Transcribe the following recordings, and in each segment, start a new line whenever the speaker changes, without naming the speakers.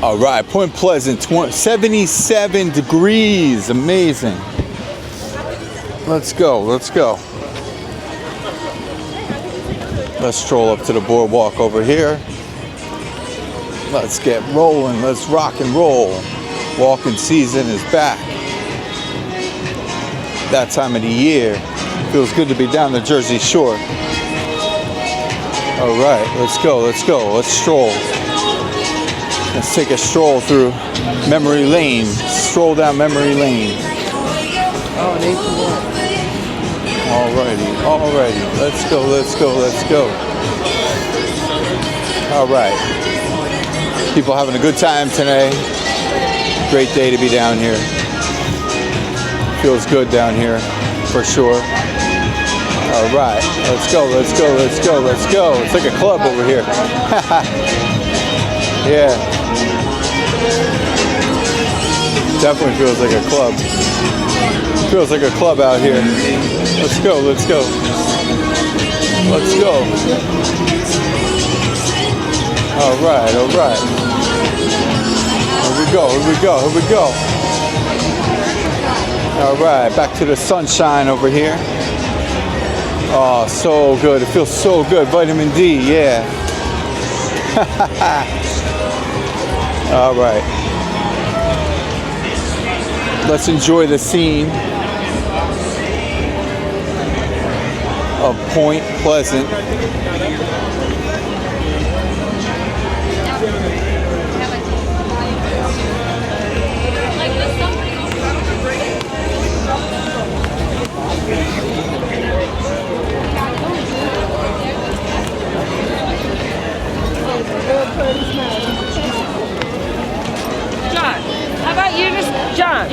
All right, Point Pleasant, 77 degrees. Amazing. Let's go. Let's stroll up to the boardwalk over here. Let's get rolling. Let's rock and roll. Walking season is back. That time of the year. Feels good to be down the Jersey Shore. All right, let's go. Let's stroll. Let's take a stroll through memory lane. Stroll down memory lane. Alrighty. Let's go. All right. People having a good time today. Great day to be down here. Feels good down here, for sure. All right. Let's go. It's like a club over here. Yeah. Definitely feels like a club. Feels like a club out here. Let's go. All right. Here we go. All right, back to the sunshine over here. Oh, so good. It feels so good. Vitamin D, yeah. All right. Let's enjoy the scene of Point Pleasant.
John, how about you just, John?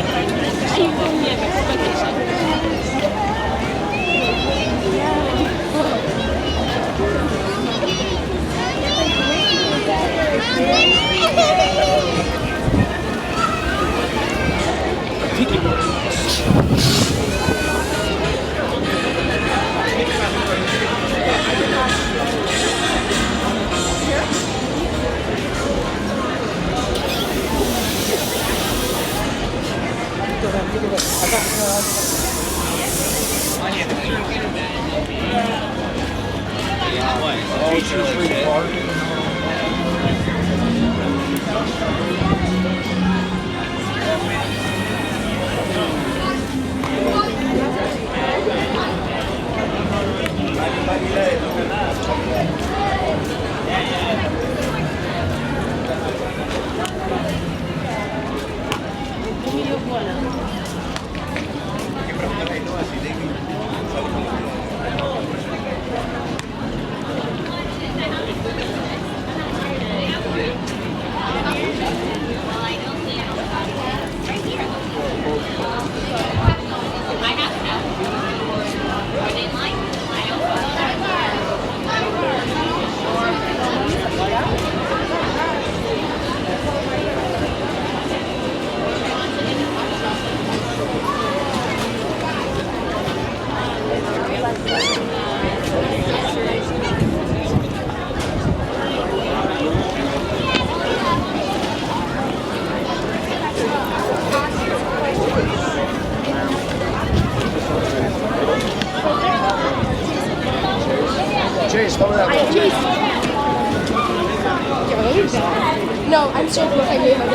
No, I'm so broke. I gave my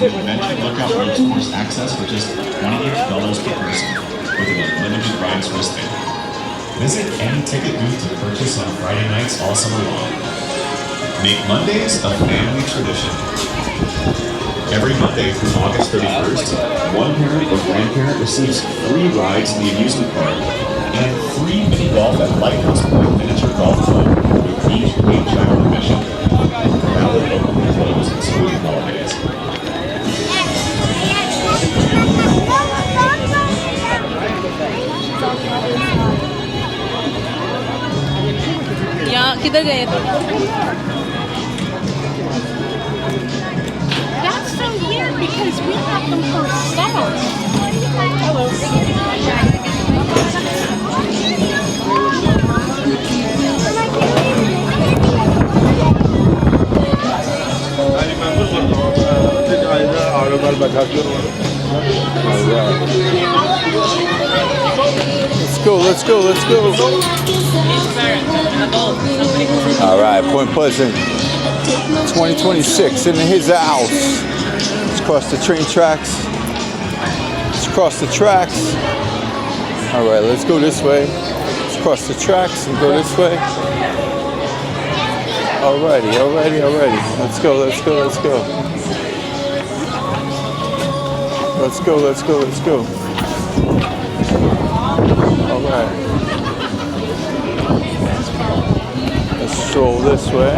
the convention, look out for tourist access for just $28 per person with an unlimited rides wristband. Visit any ticket booth to purchase on Friday nights all summer long. Make Mondays a family tradition. Every Monday through August 31st, one parent or grandparent receives free rides to the amusement park and free mini golf at Lighthouse Point Miniature Golf Club with each paid child admission. Valid open and close, excluding holidays.
यहाँ किधर गए थे? That's so weird because we have them for summer. Hello.
Let's go. All right, Point Pleasant, 2026 in his house. Let's cross the train tracks. All right, let's go this way. Let's cross the tracks and go this way. Alrighty. Let's go. All right. Let's stroll this way.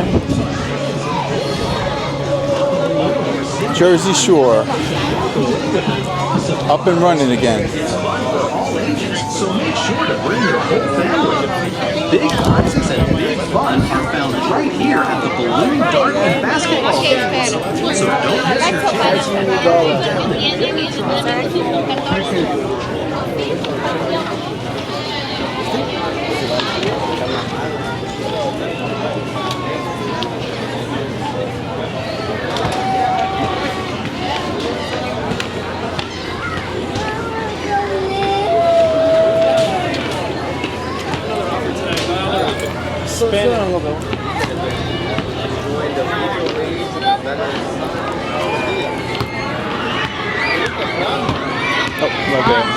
Jersey Shore. Up and running again.
So make sure to bring your whole family. Big prizes and big fun are found right here at the balloon, dart, and basketball games. So don't miss your chance to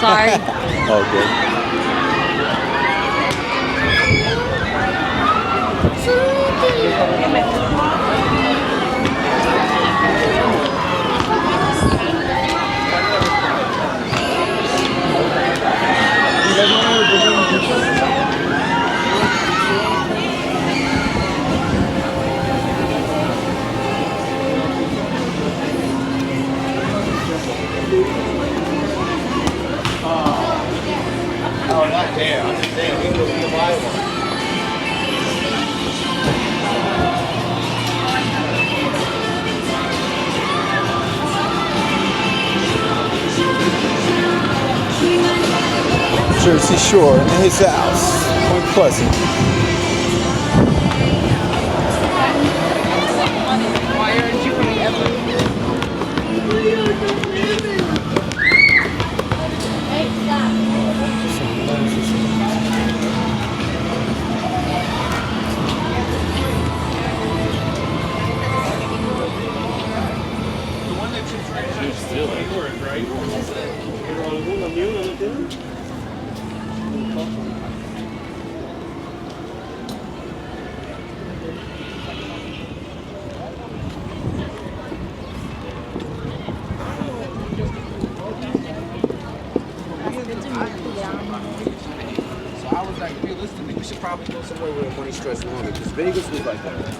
Sorry.
All good. Jersey Shore in his house, Point Pleasant.
So I was like, realistically, we should probably go somewhere where money stress longer, because Vegas was like that.